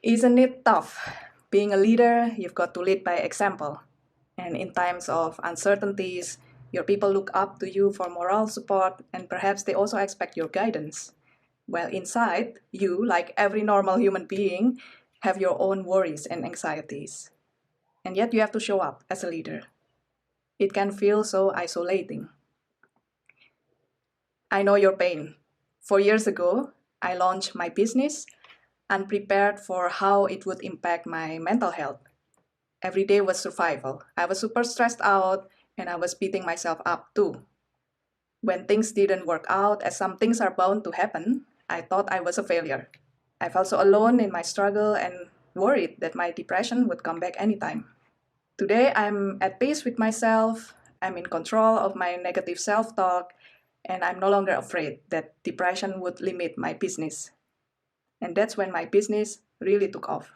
Isn't it tough? Being a leader, you've got to lead by example. And in times of uncertainties, your people look up to you for moral support and perhaps they also expect your guidance. While inside, you, like every normal human being, have your own worries and anxieties. And yet you have to show up as a leader. It can feel so isolating. I know your pain. 4 years ago, I launched my business unprepared for how it would impact my mental health. Every day was survival. I was super stressed out and I was beating myself up too. When things didn't work out, as some things are bound to happen, I thought I was a failure. I felt so alone in my struggle and worried that my depression would come back anytime. Today, I'm at peace with myself, I'm in control of my negative self talk, and I'm no longer afraid that depression would limit my business. And that's when my business really took off.